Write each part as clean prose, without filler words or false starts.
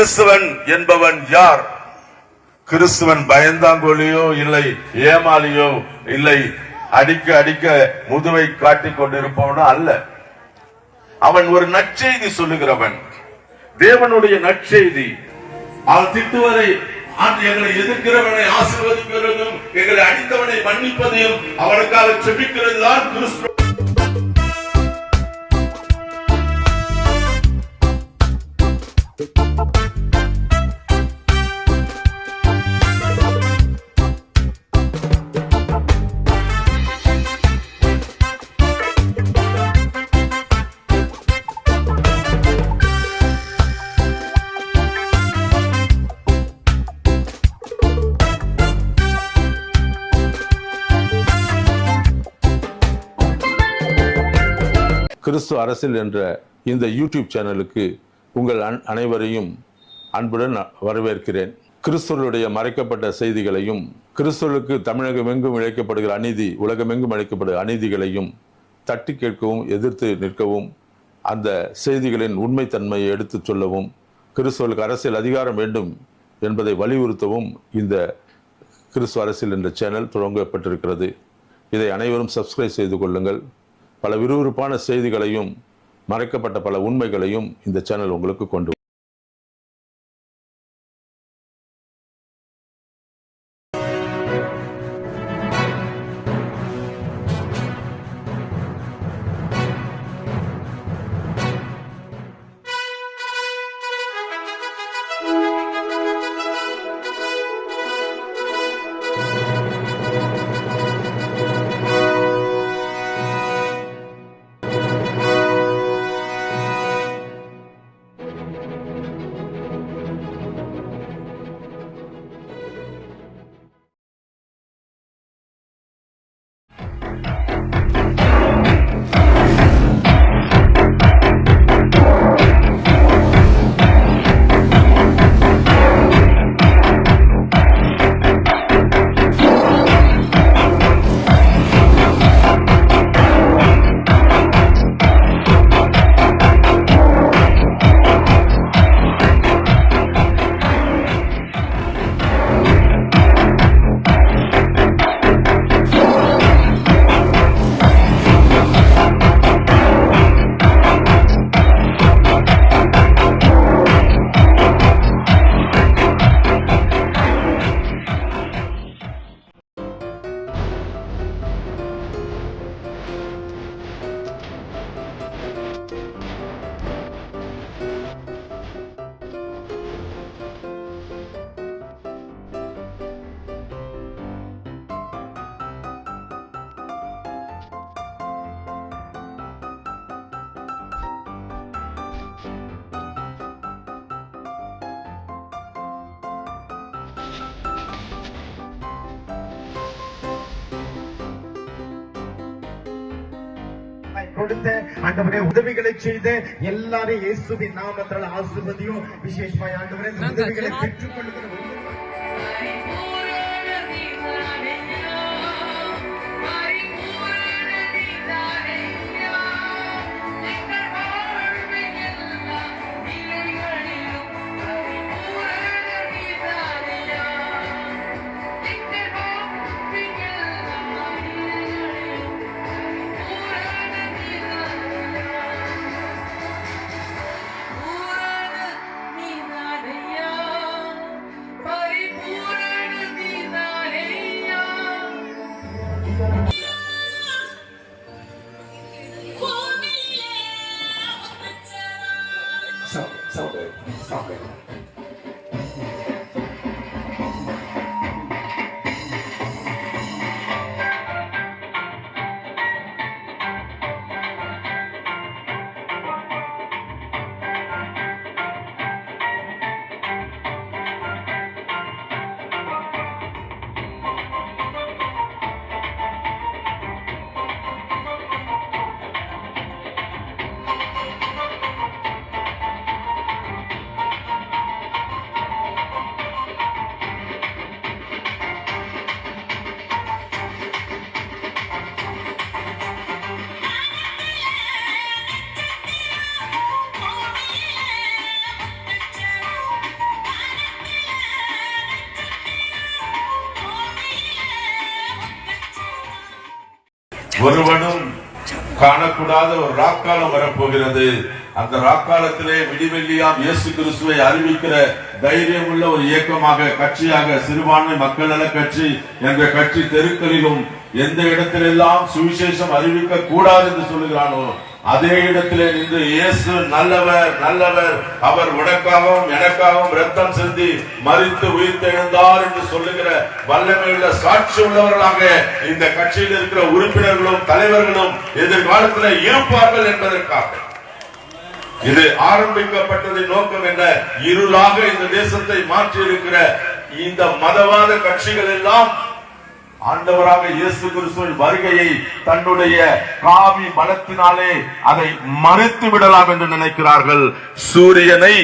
கிறிஸ்துவன் என்பவன் யார்? கிறிஸ்துவன் பயந்தாங்கோலியோ இல்லை, ஏமாலியோ இல்லை, அடிக்க அடிக்க முதுவை காட்டிக் கொண்டிருப்பவனோ அல்ல. அவன் ஒரு நற்செய்தி சொல்லுகிறவன், தேவனுடைய நற்செய்தி. அவன் திட்டுவதை, எங்களை எதிர்க்கிறவனை ஆசீர்வதிக்கிறதும் எங்களை அடித்தவனை மன்னிப்பதையும் அவனுக்காக செபிக்கிறது தான் கிறிஸ்து. கிறிஸ்து அரசியல் என்ற இந்த யூடியூப் சேனலுக்கு உங்கள் அனைவரையும் அன்புடன் வரவேற்கிறேன். கிறிஸ்துவனுடைய மறைக்கப்பட்ட செய்திகளையும், கிறிஸ்துவனுக்கு தமிழகமெங்கும் இழைக்கப்படுகிற அநீதி, உலகமெங்கும் இழைக்கப்படுகிற அநீதிகளையும் தட்டி கேட்கவும், எதிர்த்து நிற்கவும், அந்த செய்திகளின் உண்மைத்தன்மையை எடுத்துச் சொல்லவும், கிறிஸ்துவனுக்கு அரசியல் அதிகாரம் வேண்டும் என்பதை வலியுறுத்தவும் இந்த கிறிஸ்து அரசியல் என்ற சேனல் தொடங்கப்பட்டிருக்கிறது. இதை அனைவரும் சப்ஸ்கிரைப் செய்து கொள்ளுங்கள். பல விறுவிறுப்பான செய்திகளையும், மறைக்கப்பட்ட பல உண்மைகளையும் இந்த சேனல் உங்களுக்கு கொண்டு கொடுத்த ஆண்டவரே உதவிகளை செய்த எல்லாரும் இயேசுவின் நாமத்தால் ஆசீர்வதியும். விசேஷமாய் ஆண்டவரே உதவிகளை பெற்றுக் கொள்ளுகிற Stop it. ஒருவனும் காணக்கூடாத ஒரு ராக்காலம் வரப்போகிறது. அந்த ராக்காலத்திலே விடிவெள்ளியாம் இயேசு கிறிஸ்துவை அறிவிக்கிற தைரியம் உள்ள ஒரு இயக்கமாக, கட்சியாக, சிறுபான்மை மக்கள் நல கட்சி என்ற கட்சி தெருக்களிலும் எந்த இடத்திலெல்லாம் சுவிசேஷம் அறிவிக்க கூடாது என்று சொல்லுகிறானோ அதே இடத்திலே நின்று இயேசு நல்லவர் நல்லவர், அவர் உனக்காகவும் எனக்காகவும் ரத்தம் சிந்தி மரித்து உயிர்த்தெழுந்தார் என்று சொல்லுகிற வல்லமையுள்ள சாட்சி உள்ளவர்களாக இந்த கட்சியில் இருக்கிற உறுப்பினர்களும் தலைவர்களும் எதிர்காலத்தில் இருப்பார்கள் என்பதற்காக இது ஆரம்பிக்கப்பட்டதின் நோக்கம் என்ன? இருளாக இந்த தேசத்தை மாற்றி இருக்கிற இந்த மதவாத கட்சிகள் எல்லாம் ஆண்டவராக இயேசு கிறிஸ்துவின் வருகையை தன்னுடைய காவி பலத்தினாலே அதை மறைத்து விடலாம் என்று நினைக்கிறார்கள். சூரியனை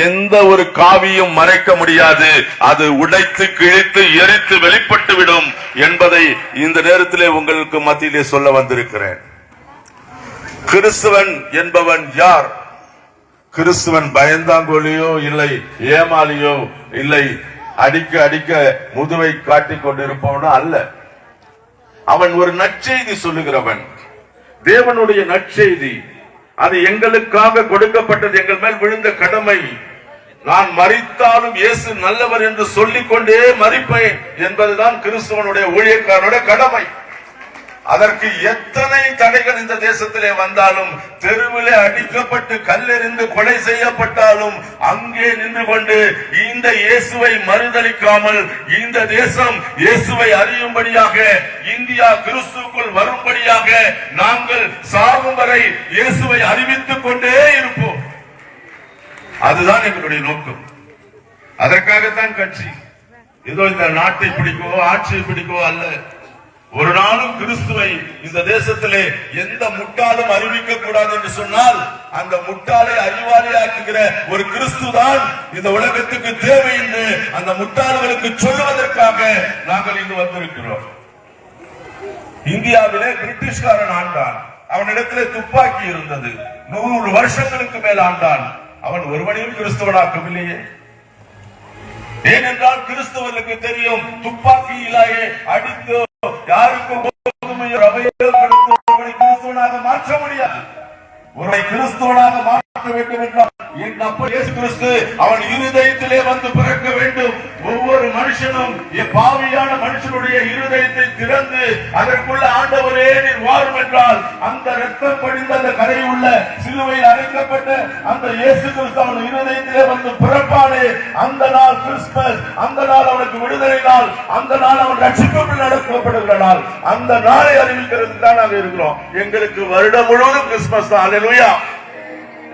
எந்த ஒரு காவியும் மறைக்க முடியாது, அது உடைத்து கிழித்து எரித்து வெளிப்பட்டு விடும் என்பதை இந்த நேரத்திலே உங்களுக்கு மத்தியிலே சொல்ல வந்திருக்கிறேன். கிறிஸ்துவன் என்பவன் யார்? கிறிஸ்துவன் பயந்தாங்கோலியோ இல்லை ஏமாலியோ இல்லை அடிக்க அடிக்க முதுவை காட்டிக் கொண்டிருப்பவனோ அல்ல. அவன் ஒரு நற்செய்தி சொல்லுகிறவன், தேவனுடைய நற்செய்தி. அது எங்களுக்காக கொடுக்கப்பட்டது, எங்கள் மேல் விழுந்த கடமை. நான் மரித்தாலும் இயேசு நல்லவர் என்று சொல்லிக் கொண்டே மரிப்பேன் என்பதுதான் கிறிஸ்துவனுடைய ஊழியக்காரனுடைய கடமை. அதற்கு எத்தனை தடைகள் இந்த தேசத்திலே வந்தாலும், தெருவிலே அடிக்கப்பட்டு கல்லெறிந்து கொலை செய்யப்பட்டாலும் அங்கே நின்று கொண்டு இந்த இயேசுவை மறுதலிக்காமல் இந்த தேசம் இயேசுவை அறியும்படியாக, இந்தியா கிறிஸ்துவுக்குள் வரும்படியாக நாங்கள் சாகும் வரை இயேசுவை அறிவித்துக் கொண்டே இருப்போம். அதுதான் எங்களுடைய நோக்கம். அதற்காகத்தான் கட்சி. ஏதோ இந்த நாட்டை பிடிக்கவோ ஆட்சியை பிடிக்கவோ அல்ல. ஒரு நாளும் கிறிஸ்துவை இந்த தேசத்திலே எந்த முட்டாளும் அறிவிக்க கூடாது என்று சொன்னால், அந்த முட்டாளை அறிவாளியாக்குகிற ஒரு கிறிஸ்து தான் இந்த உலகத்துக்கு தேவை என்று அந்த முட்டாள்களுக்கு சொல்லுவதற்காக நாங்கள் இங்கு வந்திருக்கிறோம். இந்தியாவிலே பிரிட்டிஷ்காரன் ஆண்டான். அவனிடத்திலே துப்பாக்கி இருந்தது. 100 வருஷங்களுக்கு மேல் ஆண்டான். அவன் ஒருவனையும் கிறிஸ்துவனாக்கவில்லையே. ஏனென்றால் கிறிஸ்தவர்களுக்கு தெரியும், துப்பாக்கியிலேயே அடித்து யாருக்கும் கிறிஸ்துவனாக மாற்ற முடியாது. ஒருவரை கிறிஸ்துவனாக மாற்ற வேண்டும் என்றால் என் அப்பா இயேசு கிறிஸ்து அவன் இருதயத்திலே வந்து பிறக்க வேண்டும். ஒவ்வொரு மனுஷனும் பாவியான மனுஷனுடைய இருதயத்தை திறந்து அதற்குள்ள ஆண்டவரே நீர் வாரும் என்றால், அந்த ரத்தம் படிந்த அந்த கரை உள்ள சிலுவையில் அடைக்கப்பட்ட அந்த இயேசு கிறிஸ்து அவன் இருதயத்திலே வந்து பிறப்பானே, அந்த நாள் கிறிஸ்துமஸ், அந்த நாள் அவனுக்கு விடுதலை நாள், அந்த நாள் அவன் ரட்சிக்கப்பட்டு நடக்கப்படுகிற நாள். அந்த நாளை அறிவிக்கிறது தான் நாங்கள் இருக்கிறோம். எங்களுக்கு வருடம் முழுவதும் கிறிஸ்துமஸ் தான். அல்லேலூயா.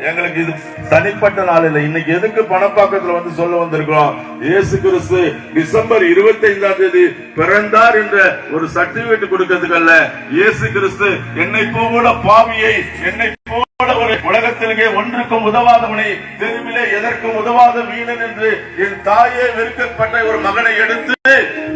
எங்களுக்கு இது தனிப்பட்ட நாள் இல்லை. இன்னைக்கு எதுக்கு பணப்பாக்கத்துல வந்து சொல்ல வந்திருக்கிறோம்? இயேசு கிறிஸ்து டிசம்பர் 25ஆம் தேதி பிறந்தார் என்ற ஒரு சர்டிபிகேட் கொடுக்கிறதுக்கு அல்ல. இயேசு கிறிஸ்து என்னை போல பாவியை, என்னை போல ஒரு உலகத்திலே ஒன்றுக்கும் உதவாதவனை, தெருவிலே எதற்கும் உதவாத வீணன் என்று என் தாயே வெறுக்கப்பட்ட ஒரு மகனை எடுத்து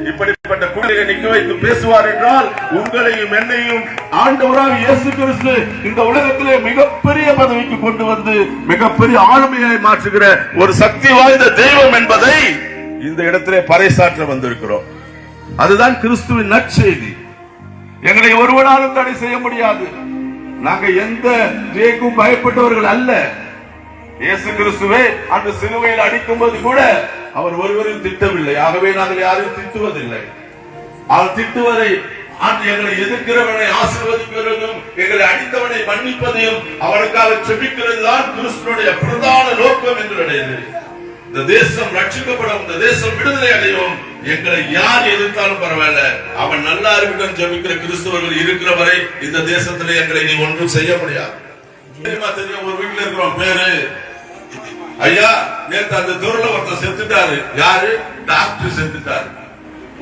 இப்படிப்பட்ட குடியை நிக்க வைத்து பேசுவார் என்றால், உங்களையும் என்னையும் ஆண்டவராக இயேசு கிறிஸ்து இந்த உலகத்திலே மிகப்பெரிய பதவிக்கு கொண்டு வந்து மிகப்பெரிய ஆளுமையை மாற்றுகிற ஒரு சக்தி வாய்ந்த தெய்வம் என்பதை இந்த இடத்திலே பறைசாற்ற வந்திருக்கிறோம். அதுதான் கிறிஸ்துவின் நற்செய்தி. எங்களை ஒருவனாலும் தடை செய்ய முடியாது. நாங்க எந்த ஜெயக்கும் பயப்பட்டவர்கள் அல்ல. இயேசு கிறிஸ்துவே அந்த சிலுவையில் அடிக்கும் போது கூட அவர் ஒருவரையும் திட்டவில்லை. ஆகவே நாங்கள் யாரையும் திட்டுவதில்லை. அவர் திட்டுவதை, எங்களை எதிர்க்கிறவனை ஆசீர்வதிக்கிறதும் எங்களை அடித்தவனை மன்னிப்பதையும் அவனுக்காக செபிக்கிறது தான் கிறிஸ்துவனுடைய பிரதான நோக்கம் என்று. இந்த தேசம் ரட்சிக்கப்படும், இந்த தேசம் விடுதலை அடையும். எங்களை யார் எதிர்த்தாலும் பரவாயில்ல, அவன் நல்லா இருக்கட்டும் ஜெபிக்கிற கிறிஸ்தவர்கள் இருக்கிற வரை இந்த தேசத்திலே எங்களை நீ ஒன்றும் செய்ய முடியாது. தெரியும், ஒரு வீட்டுல இருக்கிறோம் பேரு ஐயா, நேற்று அந்த தெருல ஒருத்தர் செத்துட்டாரு. யாரு? டாக்டர் செத்துட்டாரு,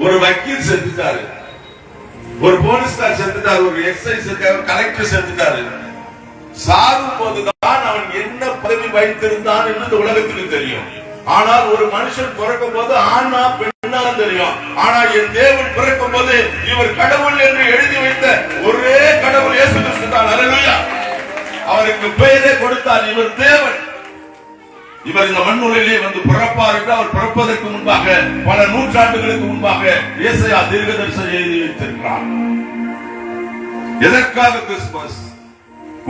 ஒரு வக்கீல் செத்துட்டாரு, ஒரு போலீஸ்கார் செத்துட்டாரு, ஒரு எக்ஸைஸ் கலெக்டர் செத்துட்டாரு. சாகும் போதுதான் அவன் என்ன பதவி வைத்திருந்தான் என்று உலகத்துக்கு தெரியும். ஆனால் ஒரு மனுஷன் பிறக்கும் போது ஆனா பெண்ணா தெரியும். ஆனா என் தேவன் பிறக்கும் போது இவர் கடவுள் என்று எழுதி வைத்த ஒரே கடவுள் இயேசு கிறிஸ்து தான். அல்லேலூயா. அவருக்கு பெயரே கொடுத்தார், இவர் தேவன். இவர் இந்த மண்ணுலகிலே வந்து பிறப்பார் என்று அவர் பிறப்பதற்கு முன்பாக பல நூற்றாண்டுகளுக்கு முன்பாக ஏசாயா தீர்க்கதரிசி எழுதி வைத்திருக்கிறார். எதற்காக கிறிஸ்துமஸ்?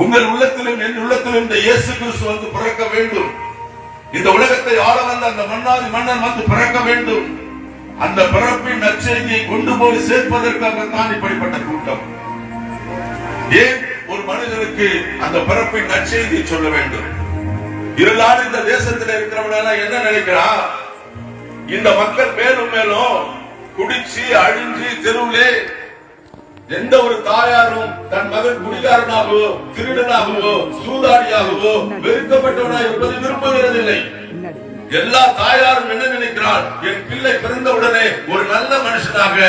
உங்கள் உள்ளத்திலும் என் உள்ளத்திலும் இந்த இயேசு கிறிஸ்து வந்து பிறக்க வேண்டும். இந்த உலகத்தை ஆள வந்த அந்த மன்னாதி மன்னன் வந்து பிறக்க வேண்டும். அந்த பிறப்பின் நற்செய்தியை கொண்டு போய் சேர்ப்பதற்காகத்தான் இப்படிப்பட்ட கூட்டம். ஏன் ஒரு மனிதனுக்கு அந்த பிறப்பின் நற்செய்தியை சொல்ல வேண்டும்? இருளான இந்த தேசத்தில் இருக்கிறவனால என்ன நினைக்கிறான்? இந்த மக்கள் மேலும் மேலும் குடிச்சு அழிஞ்சு தெருவிலே எந்த ஒரு தாயாரும் தன் மகன் குடிகாரனாகவோ திருடனாகவோ சூதாடியாகவோ வெறுக்கப்பட்டவனா இருப்பதை விரும்புகிறதில்லை. எல்லா தாயாரும் என்ன நினைக்கிறார்? என் பிள்ளை பிறந்தவுடனே ஒரு நல்ல மனுஷனாக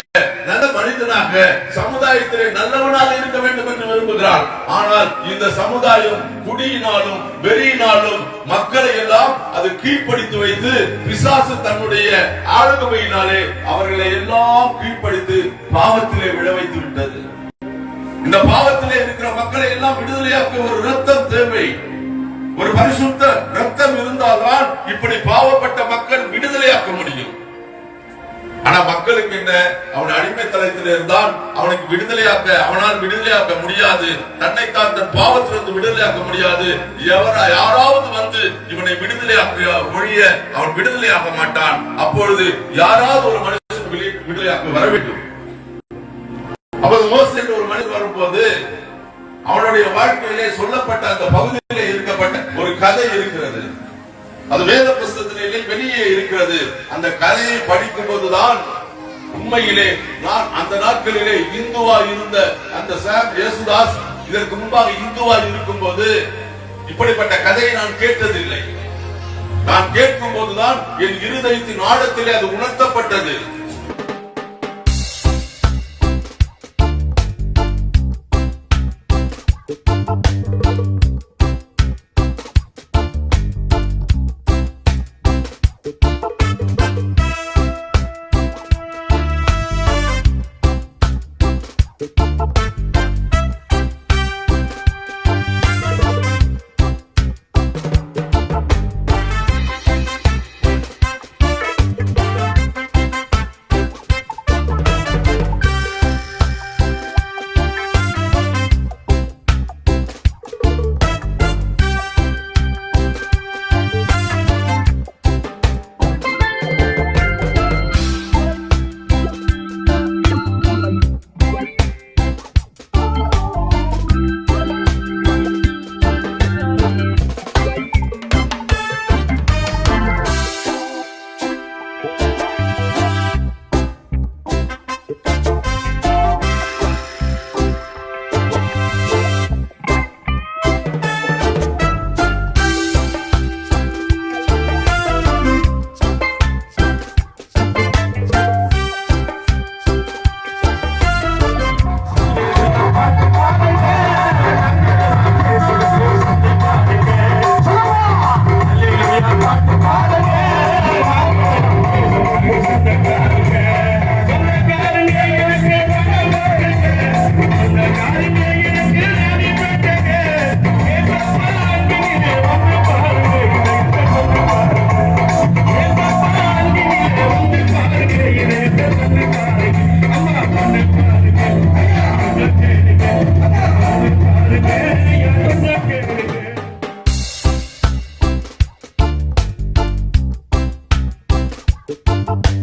நல்ல மனிதனாக சமுதாயத்திலே நல்லவனாக இருக்க வேண்டும் என்று விரும்புகிறார். ஆனால் இந்த சமுதாயம் குடியினாலும் வெறியினாலும் மக்களை எல்லாம் அது கீழ்ப்படுத்தி வைத்து பிசாசு தன்னுடைய ஆளுமையினாலே அவர்களை எல்லாம் கீழ்ப்படுத்தி பாவத்திலே விழ வைத்து விட்டது. இந்த பாவத்திலே இருக்கிற மக்களை எல்லாம் விடுதலையாக்க ஒரு இரத்தம் தேவை. ஒரு பரிசுத்த ரத்தம் இருந்தால்தான் இப்படி பாவப்பட்ட மக்கள் விடுதலையாக்க முடியும். ஆனா மக்களுக்கு என்ன? அவன் அடிமைத்தனத்தில் இருந்தால் அவனுக்கு அவனால் விடுதலையாக்க முடியாது. தன்னைத்தான் தன் பாவத்திலிருந்து விடுதலையாக்க முடியாது. யாராவது வந்து இவனை விடுதலையாக்க ஒழிய அவன் விடுதலையாக மாட்டான். அப்பொழுது யாராவது ஒரு மனுஷன் விடுதலையாக்க வர வேண்டும். அப்போது மோசே என்ற ஒரு மனிதன் வரும்போது அவனுடைய வாழ்க்கையிலே சொல்லப்பட்ட அந்த பகுதியிலே இருக்கப்பட்ட ஒரு கதை இருக்கிறது. அது வேத புஸ்தகத்திலே வெளியே இருக்கிறது. அந்த கதையை படிக்கும் போதுதான் உண்மையிலே நான் அந்த நாட்களிலே இந்துவா இருந்த அந்த சாம் யேசுதாஸ் இதற்கு முன்பாக இந்துவா இருக்கும் போது இப்படிப்பட்ட கதையை நான் கேட்டதில்லை. நான் கேட்கும் போதுதான் என் இருதயத்தின் ஆழத்திலே அது உணர்த்தப்பட்டது. Thank you.